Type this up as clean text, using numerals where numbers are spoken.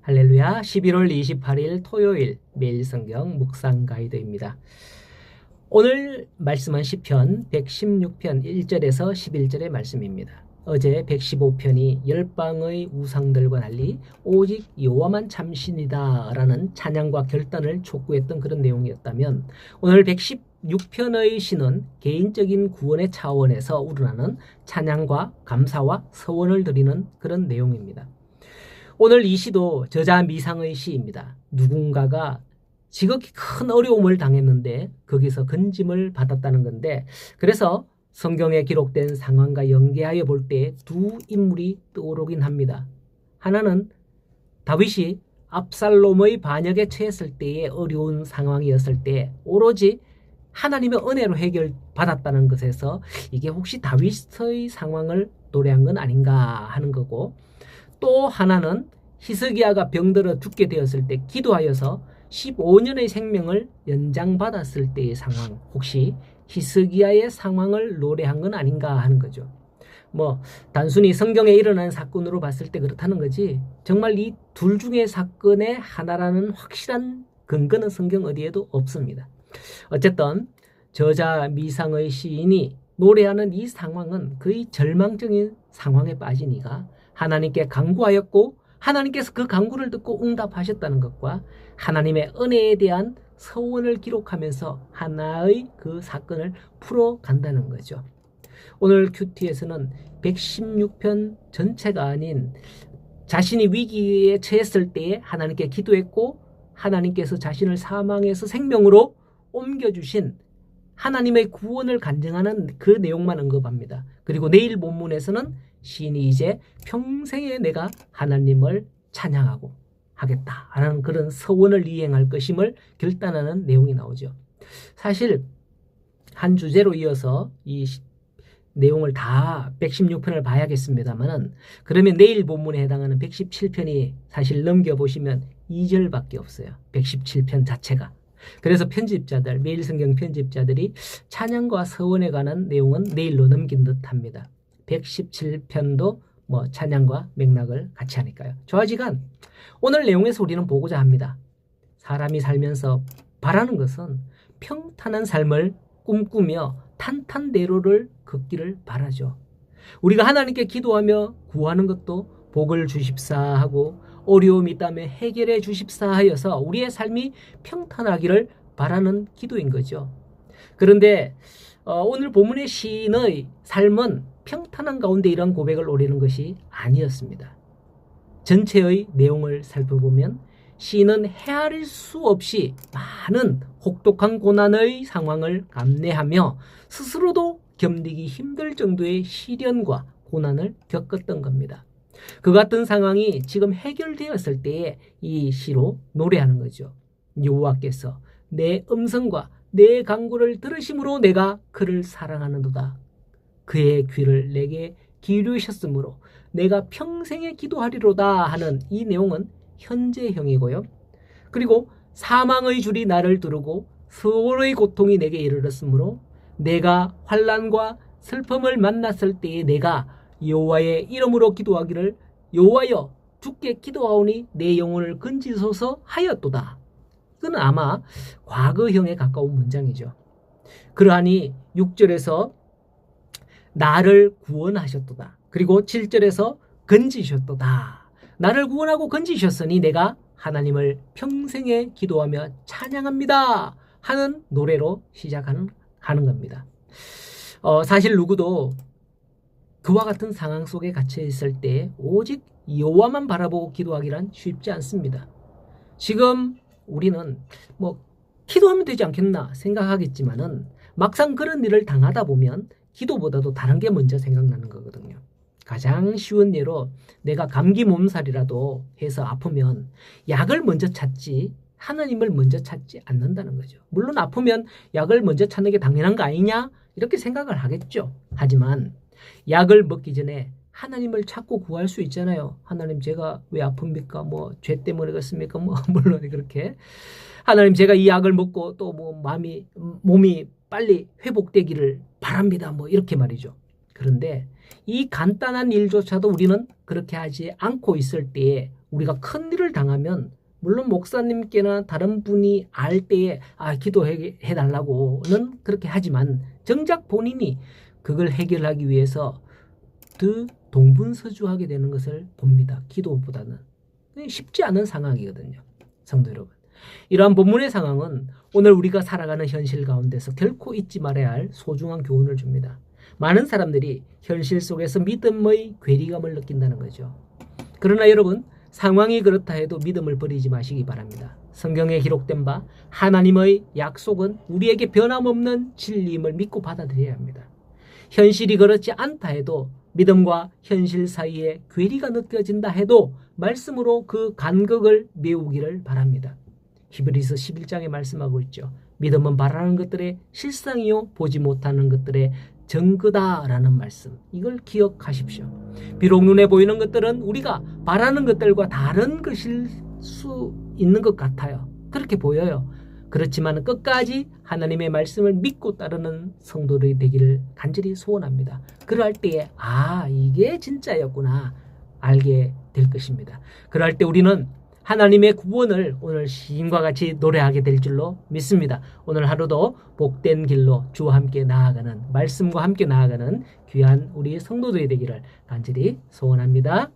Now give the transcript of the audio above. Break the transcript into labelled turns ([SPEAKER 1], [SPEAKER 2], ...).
[SPEAKER 1] 할렐루야. 11월 28일 토요일 매일 성경 묵상 가이드입니다. 오늘 말씀은 시편 116편 1절에서 11절의 말씀입니다. 어제 115편이 열방의 우상들과 달리 오직 여호와만 참신이다 라는 찬양과 결단을 촉구했던 그런 내용이었다면, 오늘 116편의 시는 개인적인 구원의 차원에서 우러나는 찬양과 감사와 서원을 드리는 그런 내용입니다. 오늘 이 시도 저자 미상의 시입니다. 누군가가 지극히 큰 어려움을 당했는데 거기서 건짐을 받았다는 건데, 그래서 성경에 기록된 상황과 연계하여 볼 때 두 인물이 떠오르긴 합니다. 하나는 다윗이 압살롬의 반역에 처했을 때의 어려운 상황이었을 때 오로지 하나님의 은혜로 해결받았다는 것에서 이게 혹시 다윗의 상황을 노래한 건 아닌가 하는 거고, 또 하나는 히스기야가 병들어 죽게 되었을 때 기도하여서 15년의 생명을 연장받았을 때의 상황, 혹시 히스기야의 상황을 노래한 건 아닌가 하는 거죠. 단순히 성경에 일어난 사건으로 봤을 때 그렇다는 거지, 정말 이 둘 중의 사건의 하나라는 확실한 근거는 성경 어디에도 없습니다. 어쨌든 저자 미상의 시인이 노래하는 이 상황은 거의 절망적인 상황에 빠진 이가 하나님께 간구하였고 하나님께서 그 간구를 듣고 응답하셨다는 것과 하나님의 은혜에 대한 서원을 기록하면서 하나의 그 사건을 풀어간다는 거죠. 오늘 큐티에서는 116편 전체가 아닌 자신이 위기에 처했을 때에 하나님께 기도했고 하나님께서 자신을 사망에서 생명으로 옮겨주신 하나님의 구원을 간증하는 그 내용만 언급합니다. 그리고 내일 본문에서는 시인이 이제 평생에 내가 하나님을 찬양하고 하겠다 하는 그런 서원을 이행할 것임을 결단하는 내용이 나오죠. 사실 한 주제로 이어서 이 내용을 다 116편을 봐야겠습니다만, 그러면 내일 본문에 해당하는 117편이 사실 넘겨보시면 2절밖에 없어요. 117편 자체가. 그래서 편집자들, 매일 성경 편집자들이 찬양과 서원에 관한 내용은 내일로 넘긴 듯합니다. 117편도 찬양과 맥락을 같이 하니까요. 조하지간 오늘 내용에서 우리는 보고자 합니다. 사람이 살면서 바라는 것은 평탄한 삶을 꿈꾸며 탄탄대로를 걷기를 바라죠. 우리가 하나님께 기도하며 구하는 것도 복을 주십사 하고 어려움이 있다면 해결해 주십사 하여서 우리의 삶이 평탄하기를 바라는 기도인 거죠. 그런데 오늘 본문의 시인의 삶은 평탄한 가운데 이런 고백을 노리는 것이 아니었습니다. 전체의 내용을 살펴보면 시인은 헤아릴 수 없이 많은 혹독한 고난의 상황을 감내하며 스스로도 견디기 힘들 정도의 시련과 고난을 겪었던 겁니다. 그 같은 상황이 지금 해결되었을 때에 이 시로 노래하는 거죠. 여호와께서 내 음성과 내 간구를 들으심으로 내가 그를 사랑하는도다. 그의 귀를 내게 기울이셨으므로 내가 평생에 기도하리로다 하는 이 내용은 현재형이고요. 그리고 사망의 줄이 나를 두르고 서울의 고통이 내게 이르렀으므로 내가 환난과 슬픔을 만났을 때에 내가 여호와의 이름으로 기도하기를 여호와여 주께 기도하오니 내 영혼을 건지소서 하였도다. 이건 아마 과거형에 가까운 문장이죠. 그러하니 6절에서 나를 구원하셨도다. 그리고 7절에서 건지셨도다. 나를 구원하고 건지셨으니 내가 하나님을 평생에 기도하며 찬양합니다 하는 노래로 시작하는 겁니다. 사실 누구도 그와 같은 상황 속에 갇혀 있을 때 오직 여호와만 바라보고 기도하기란 쉽지 않습니다. 지금 우리는 기도하면 되지 않겠나 생각하겠지만은 막상 그런 일을 당하다 보면 기도보다도 다른 게 먼저 생각나는 거거든요. 가장 쉬운 예로 내가 감기 몸살이라도 해서 아프면 약을 먼저 찾지 하나님을 먼저 찾지 않는다는 거죠. 물론 아프면 약을 먼저 찾는 게 당연한 거 아니냐 이렇게 생각을 하겠죠. 하지만 약을 먹기 전에 하나님을 찾고 구할 수 있잖아요. 하나님 제가 왜 아픕니까? 죄 때문에 그렇습니까? 물론 그렇게 하나님 제가 이 약을 먹고 또 몸이 빨리 회복되기를 바랍니다. 이렇게 말이죠. 그런데 이 간단한 일조차도 우리는 그렇게 하지 않고 있을 때에 우리가 큰 일을 당하면 물론 목사님께나 다른 분이 알 때에 기도해 달라고는 그렇게 하지만 정작 본인이 그걸 해결하기 위해서 더 동분서주하게 되는 것을 봅니다. 기도보다는. 쉽지 않은 상황이거든요. 성도 여러분. 이러한 본문의 상황은 오늘 우리가 살아가는 현실 가운데서 결코 잊지 말아야 할 소중한 교훈을 줍니다. 많은 사람들이 현실 속에서 믿음의 괴리감을 느낀다는 거죠. 그러나 여러분, 상황이 그렇다 해도 믿음을 버리지 마시기 바랍니다. 성경에 기록된 바 하나님의 약속은 우리에게 변함없는 진리임을 믿고 받아들여야 합니다. 현실이 그렇지 않다 해도 믿음과 현실 사이에 괴리가 느껴진다 해도 말씀으로 그 간극을 메우기를 바랍니다. 히브리서 11장에 말씀하고 있죠. 믿음은 바라는 것들의 실상이요 보지 못하는 것들의 증거다라는 말씀. 이걸 기억하십시오. 비록 눈에 보이는 것들은 우리가 바라는 것들과 다른 것일 수 있는 것 같아요. 그렇게 보여요. 그렇지만 끝까지 하나님의 말씀을 믿고 따르는 성도들이 되기를 간절히 소원합니다. 그럴 때에 이게 진짜였구나 알게 될 것입니다. 그럴 때 우리는 하나님의 구원을 오늘 시인과 같이 노래하게 될 줄로 믿습니다. 오늘 하루도 복된 길로 주와 함께 나아가는, 말씀과 함께 나아가는 귀한 우리 성도들이 되기를 간절히 소원합니다.